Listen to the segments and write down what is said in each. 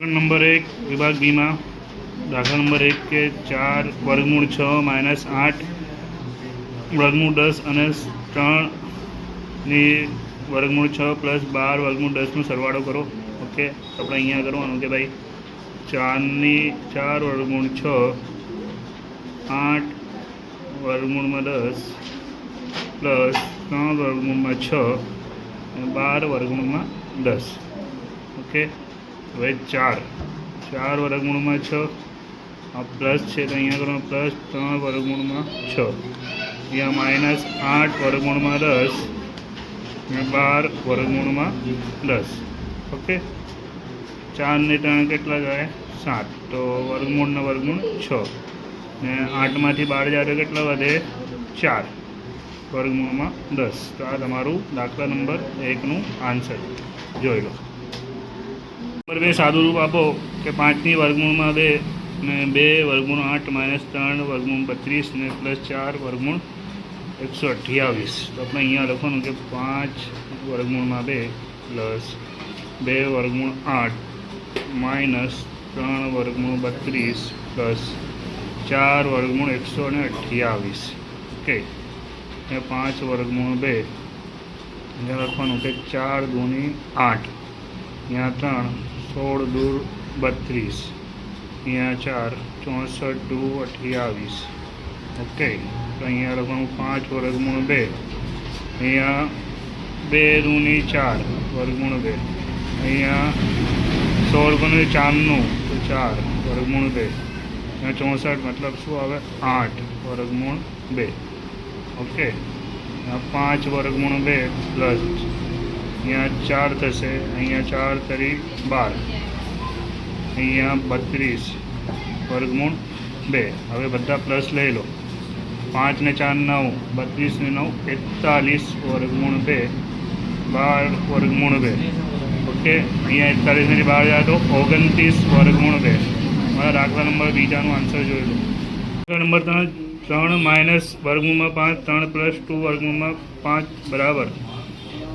Number 1 विभाग B में दाखला नंबर 1 के 4 वर्गमूल 6 माइनस 8 वर्गमूल 10 और 3 वर्गमूल 6 प्लस 12 वर्गमूल 10 નો સરવાળો કરો। ओके तो આપણે અહીંયા કરવાનું કે ભાઈ 4 वर्गमूल 6 8 वर्गमूल में 10 प्लस 3 वर्गमूल में 6 12 वर्गमूल में 10। ओके હવે 4 वर्गमूल में 6 आ प्लस है तो अँ करो प्लस 3 वर्गमूल में 6 यहाँ माइनस 8 वर्गमूल में 10 12 वर्गमूल में 10। ओके 4 ने 3 के 7 तो वर्गमूल ने वर्गमूल 6 ने 8 में 12 जाए तो के वे 4 वर्गमूल में 10। तो आ तमारू दाखला नंबर 1 નું आंसर જોઈ લો। नंबर 2 सादू रूप आपो कि 5 वर्गमूल में 2 ने 2 वर्गमूल 8 माइनस 3 वर्गमूल 32 ने प्लस 4 वर्गमूल 128। तो अपने अँ लखवा कि 5 वर्गमूल में 2 प्लस 2 वर्गमूल 8 माइनस 3 वर्गमूल 32 प्लस 4 वर्गमूल 128। ओके 5 वर्गमूल 2 अँ लखवा कि 4 दूनी 8 यहाँ 3 16 दूर 32 यहाँ 4 64 2 28। ओके तो अँ लखवा 5 वर्गमूल 2 अँ 2 दूनी 4 वर्गमूल 2 अँ 16 गुणे 4 નું तो 4 वर्गमूल 2 अँ 64 मतलब शू आवे 8 वर्गमूल 2। ओके 5 वर्गमूल 2 प्लस यहाँ 4 थशे अँ 4 तरी 12 अँ 32 वर्गमूल 2। हवे बधा प्लस लई लो 5 ने 4 9 32 ने 9 41 वर्गमूल 2 12 वर्गमूल 2। ओके अँ 41 ने 12 जाए तो 29 वर्गमूल 2। हमारा दाखला नंबर बीजा नो आंसर जो लो। दाखला नंबर 3 माइनस वर्गमूल में 5 3 प्लस 2 वर्गमूल में 5 बराबर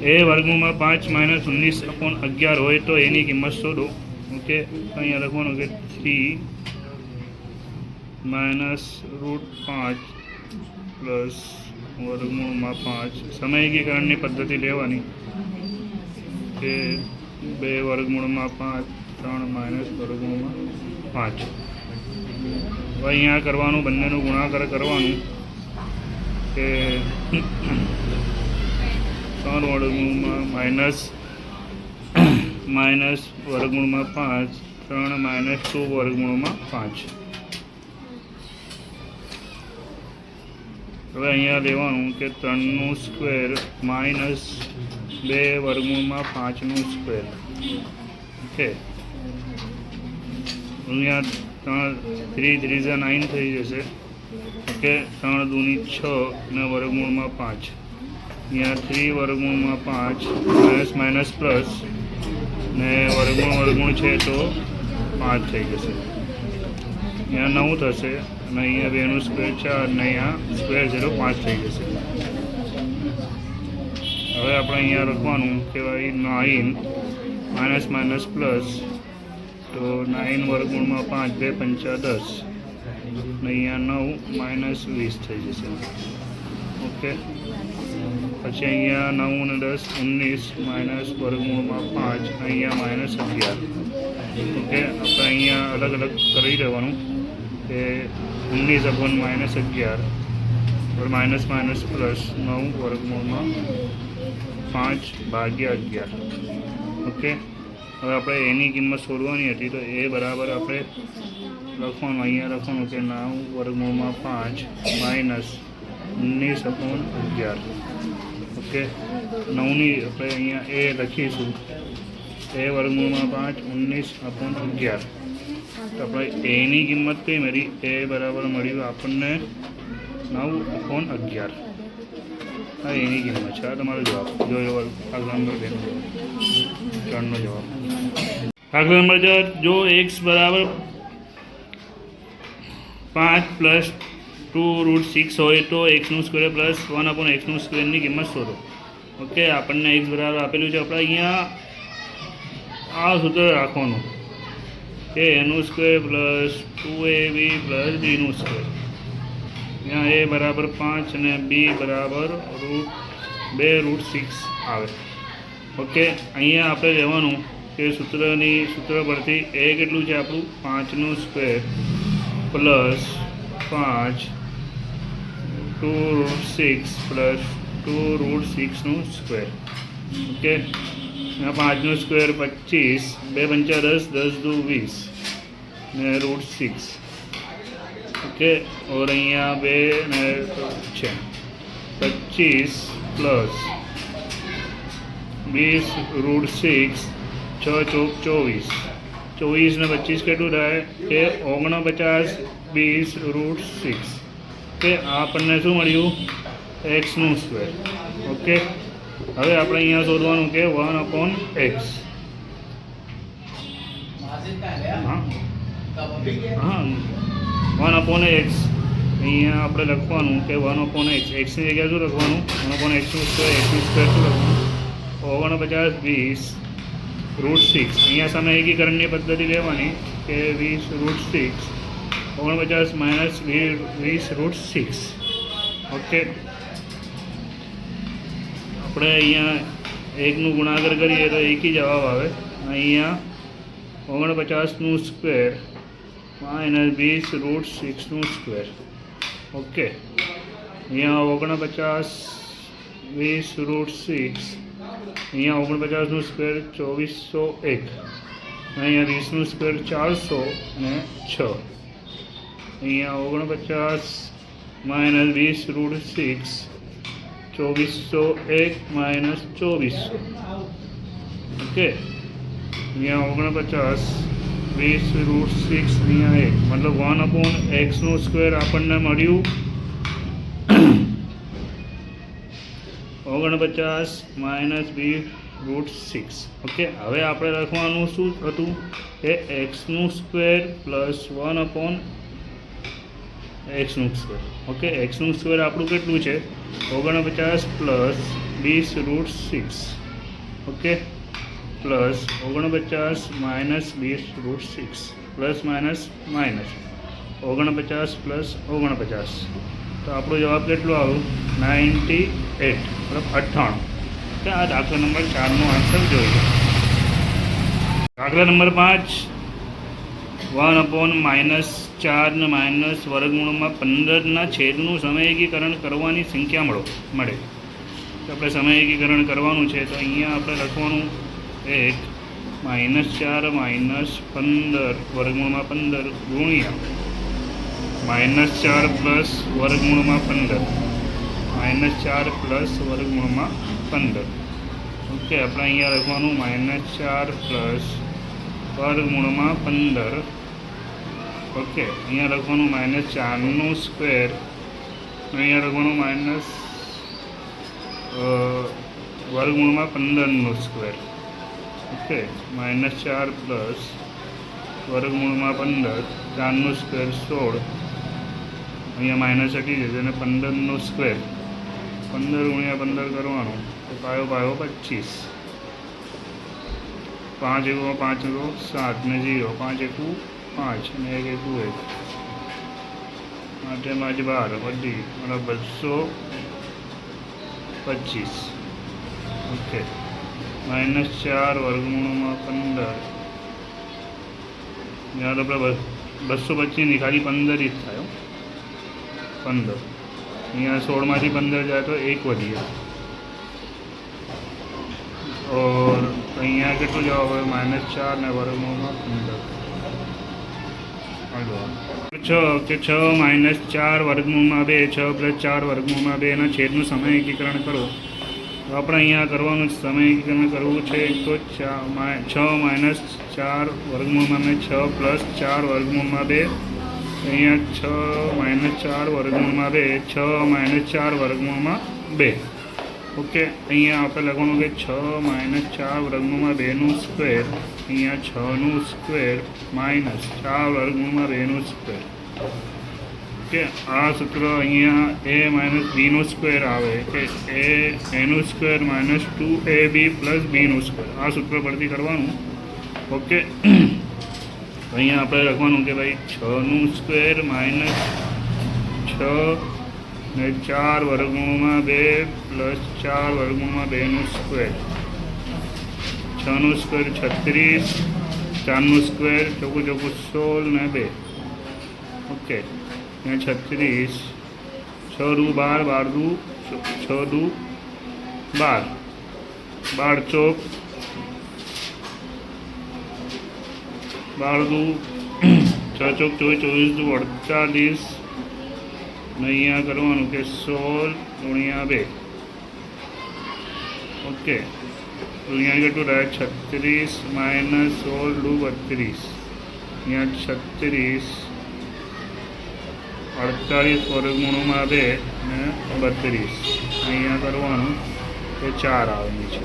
ए वर्गमूल में 5 माइनस 19/11 हो तो एनी किंमत शोधो। ओके तो अँ लखवा कि 3 माइनस √5 प्लस वर्गमूल में 5 समयीकरण की पद्धति लेवानी कि 2 वर्गमूल में 5 3 माइनस वर्गमूल में 5। हवे अँ करवानुं बंनेनो गुणाकार करवानुं कि 3 वर्गमूल में माइनस वर्गमूल में 5 3 माइनस 2 वर्गमूल में 5। हवे अँ लेवानुं कि 3 નું स्क्वेर माइनस 2 वर्गमूल में 5 નું स्क्वेर। ओके अँ 3 3 9 थी जैसे। ओके 3 दूनी 6 ने वर्गमूल में 5 यहाँ 3 वर्गमूल में 5 माइनस माइनस प्लस ने वर्गमूल है तो 5 थी जैसे। यहाँ 9 थशे अने अँ 2 નું स्क्वेर 4 ने अँ स्क्वेर 0 5 थी जैसे। हवे आपणे अँ लखवानुं कि भाई 9 माइनस माइनस प्लस तो 9 वर्गमूल में 5 2 पंचा 10 ने अँ 9 माइनस 20 थी जैसे। ओके पछी अँ 9 ने 10 19 माइनस वर्गमूल में 5 अँ माइनस 11। ओके अपने अँ अलग अलग करी देवानुं कि 19/-11 और माइनस माइनस प्लस 9 वर्गमूल में 5/11। ओके हवे आपणे एनी किंमत शोधवानी हती तो ए बराबर आपणे लखवानुं अँ लखवानुं कि 9 वर्गमूल में 5 माइनस 19/11। ओके 9 नी अपने अँ ए लखीशू ए वर्गमूल में 5 19/11। तो अपने ए नी किंमत कई मळी ए बराबर मळ्युं आपणने 9/11। आ एनी किंमत है। तमारो जवाब जो दाखला नंबर 2 3 नो जवाब। दाखला नंबर 4 जो x बराबर 5 प्लस 2√6 हो तो x² प्लस 1/x² की किंमत शोधो। ओके આપણને x બરાબર આપેલું છે આપણે અહીંયા આ સૂત્ર રાખવાનું કે એનું સ્ક્વેર પ્લસ 2ab પ્લસ બીનું સ્ક્વેર. ત્યાં a બરાબર 5 અને b બરાબર √2√6 આવે. ઓકે, અહીંયા આપણે લેવાનું કે સૂત્ર પરથી a કેટલું છે આપણું 5નું સ્ક્વેર પ્લસ 5 2√6 પ્લસ 2√6નું સ્ક્વેર. ઓકે, 5નું સ્ક્વેર 25, 2 પંચા 10, 10 દુ 20 ને √6. ओके, और अँ बे है 25 प्लस 20√6 6 चौक 24 24 ने 25 के के 49 20√6 के आपने शू मळ्यु एक्सનું સ્ક્વેર. ओके, હવે આપણે અહીંયા શોધવાનું કે 1/x. हाँ 1/x. અહીંયા આપણે લખવાનું કે 1/x. એક્સની જગ્યાએ શું લખવાનું? 1/xનું સ્ક્વેર. એક્સનું સ્ક્વેર શું લખવાનું? 49 20√6. અહીંયા સામે એકીકરણની પદ્ધતિ લેવાની કે 20√6 49 માઇનસ 20√6. ઓકે, આપણે અહીંયા એકનું ગુણાકાર કરીએ તો એકી જવાબ આવે. અહીંયા 49નું સ્ક્વેર માઇનસ 20√6નું સ્ક્વેર. ઓકે, અહીંયા 49 20√6, અહીંયા 49નું સ્ક્વેર 2401, અહીંયા 20નું સ્ક્વેર 400 અને 6. અહીંયા 49 માઇનસ 20√6 2401 માઇનસ 2400. ઓકે, અહીંયા 49 20√6 અહીંયા 1 मतलब 1/xનું સ્ક્વેર આપણને મળ્યું 49 માઇનસ 20√6. ઓકે, હવે આપણે લખવાનું શું હતું કે એક્સનું સ્ક્વેર પ્લસ 1/xનું સ્ક્વેર. ઓકે, એક્સનું સ્ક્વેર આપણું કેટલું છે 49 plus 20√6. Okay, plus 49 minus 20√6 plus minus minus 49 plus 49. तो આપણો જવાબ કેટલો આવ્યો 98 मतलब 98. તો આ દાખલા નંબર 4નો આન્સર જોઈએ. દાખલા નંબર 5 1/-4 ને માઇનસ વર્ગમૂળમાં 15ના છેદનું સમયકીકરણ કરવાની સંખ્યા મળે. તો આપણે સમયકીકરણ કરવાનું છે તો અહીંયા આપણે લખવાનું 1 -4 -15 વર્ગમૂળમાં 15 ગુણ્યા -4 પ્લસ વર્ગમૂળમાં 15 -4 પ્લસ વર્ગમૂળમાં 15. ઓકે, આપણે અહીંયા લખવાનું -4 પ્લસ વર્ગમૂળમાં 15. ઓકે, અહીંયા લખવાનું -4નું સ્ક્વેર, અહીંયા લખવાનું વર્ગમૂળમાં 15નું સ્ક્વેર. ઓકે, -4 પ્લસ વર્ગમૂળમાં 15, 4નું સ્ક્વેર 16, અહીંયા માઇનસ હટી જશે અને 15નું સ્ક્વેર 15 ગુણ્યા 15 કરવાનું તો પાયો 25. 5 × 5 = 7 ને 0 5 × 5 અને 1 × 1 માટે 12 બધી મતલબ 225. ઓકે, -4 વર્ગમૂળમાં 15 યાદ આપણે 225 ની ખાલી 15 જ થાય 15. અહીંયા 16માંથી 15 જાય તો 1 વધી જાય. और અહીંયા કેટલું જવાબ હોય -4 ને વર્ગમૂળમાં 15. 6 કે 6 -4 વર્ગમૂળમાં 2 6 + 4 વર્ગમૂળમાં 2 ના છેદનું સમય એકીકરણ કરો. તો આપણે અહીંયા કરવાનું સમય એકીકરણ કરવું છે તો 6 - 4 વર્ગમૂળમાં 6 + 4 વર્ગમૂળમાં 2. અહીંયા 6 - 4 વર્ગમૂળમાં 2 6 - 4 વર્ગમૂળમાં 2. ઓકે, અહીંયા આપણે લખવાનું કે 6 - 4 વર્ગમૂળમાં 2નું સ્ક્વેર, અહીંયા 6નું સ્ક્વેર -4 વર્ગમૂળમાં 2નું સ્ક્વેર. ઓકે, આ સૂત્ર અહીંયા a - bનું સ્ક્વેર આવે કે aનું સ્ક્વેર -2ab + bનું સ્ક્વેર. આ સૂત્ર પરથી કરવાનું. ઓકે, અહીંયા આપણે લખવાનું કે ભાઈ 6 સ્ક્વેર માઇનસ 6 ને 4 વર્ગમૂળમાં 2 પ્લસ 4 વર્ગમૂળમાં 2 સ્ક્વેર, 6 સ્ક્વેર 36, 4 સ્ક્વેર ચોખ્ખું 16 ને 2. ઓકે, અહીંયા 36, 6 દુ 12, 12 દુ 6 દુ 12, 12 ચોક 12 દુ 6 ચોક 24, 24 દુ 48 ને અહીંયા કરવાનું કે 16 ગુણ્યા 2. ઓકે, તો અહીંયા કેટલું રહે 36 માઇનસ 16 દુ 32, અહીંયા 36, 48 વર્ગમૂળમાં 2 ને 32, અહીંયા કરવાનું કે 4 આવે નીચે.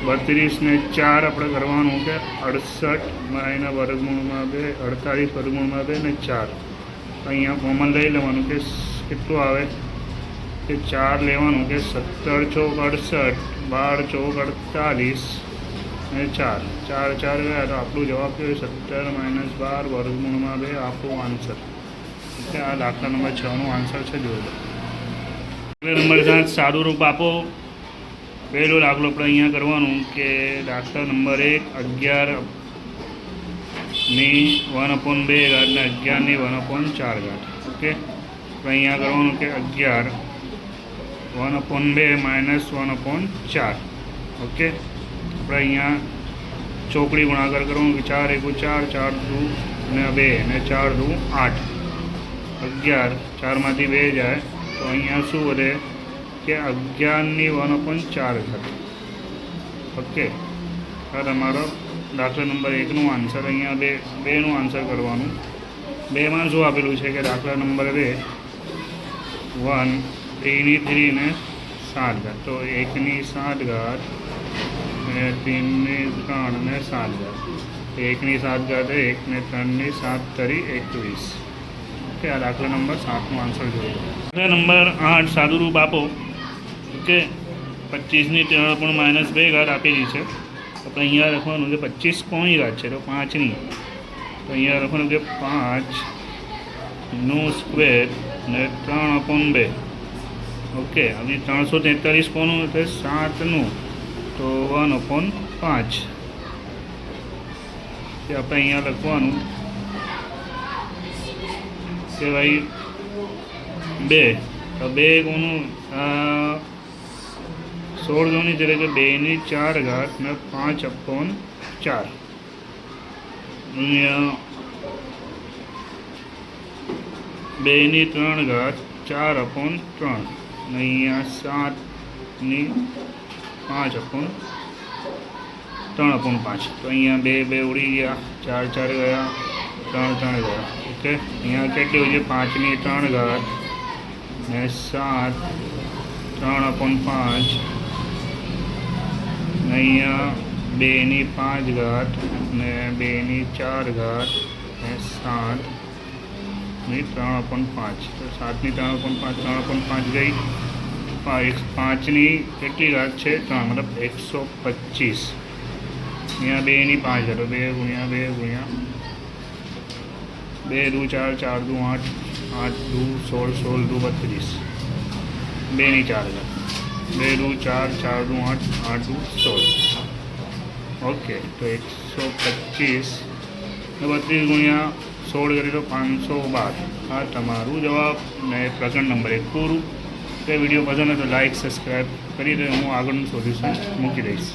32 ને 4 આપણે કરવાનું કે 68 એના વર્ગમૂળમાં 2, 48 વર્ગમૂળમાં 2 ને 4. અહીંયા કોમન લઈ લેવાનું કે કેટલું આવે કે 4 લેવાનું કે 17 ચોક 68, 12 ચોક 48 અને 4, 4 4 ગયા તો આપણું જવાબ કયો 17 માઇનસ 12 વર્ગમૂળમાં 2 આપણું આન્સર. એટલે આ દાખલા નંબર 6નો આન્સર છે. જોઈ લો નંબર 7 સાદું રૂપ આપો. પહેલો દાખલો આપણે અહીંયા કરવાનું કે દાખલા નંબર 1 11 ની 1/2 ઘાત ને 11 ની 1/4 ઘાત. ઓકે, તો અહીંયા કરવાનું કે 11 1/2 માઇનસ 1/4. ઓકે, આપણે અહીંયા ચોકડી ગુણાકાર કરવાનું કે 4 1 4, 4 દુ ને 2 ને 4 દુ 8, 11, 4માંથી 2 જાય તો અહીંયા શું વધે કે 11 ની 1/4 ઘાત. ઓકે, આ તમારો દાખલા નંબર 1નું આન્સર. અહીંયા 2નું આન્સર કરવાનું. 2માં શું આપેલું છે કે દાખલા નંબર 2 1 3 ની 3 ને 7 ઘાત, તો 1 ની 7 ઘાત ને 3 ની 3 ને 7 ઘાત, 1 ની 7 ઘાત 1 ને 3 ની 7 કરી 21. ઓકે, આ દાખલા નંબર 7નું આન્સર જોઈએ. દાખલા નંબર 8 સાદુરૂપ આપો. ઓકે, 25 ની 3 - 2 ઘાત આપેલી છે. આપણે અહીંયા લખવાનું કે 25 કોની ઘાત છે તો 5ની, તો અહીંયા લખવાનું કે 5 સ્ક્વેર ને 3/2. ઓકે, હવે 343 કોનું એટલે 7નું, તો 1/5. તે આપણે અહીંયા લખવાનું કે ભાઈ 2, તો 2 કોનું 16 ગણી એટલે કે 2 ની 4 ઘાત ને 5/4. અહીંયા 2 ની 3 ઘાત 4/3, અને અહીંયા 7 ની 5/3/5. તો અહીંયા 2 2 ઉડી ગયા, 4 4 ગયા, 3 3 ગયા. ઓકે, અહીંયા કેટલી હોય છે 5 ની 3 ઘાત ને 7 3/5, અહીંયા 2 ની 5 ઘાત ને 2 ની 4 ઘાત ને 7 ની 3/5. તો 7 ની 3/5 3/5 ગઈ. 5 ની કેટલી ઘાત છે 3, મતલબ 125. અહીંયા 2 ની 5 ઘાત, 2 ગુણ્યા 2 ગુણ્યા 2 દુ 4, 4 દુ 8, 8 દુ 16, 16 દુ 32, 2 ની 4 ઘાત, 2 દુ 4, 4 દુ 8, 8 દુ 16. ઓકે, તો 125 ને 32 ગુણ્યા 16 કરી તો 512. આ તમારું જવાબ. ને પ્રકરણ નંબર 1 પૂરું. તે વિડીયો પસંદ હોય તો લાઇક સબસ્ક્રાઈબ કરી દે. હું આગળનું સોલ્યુશન મૂકી દઈશ.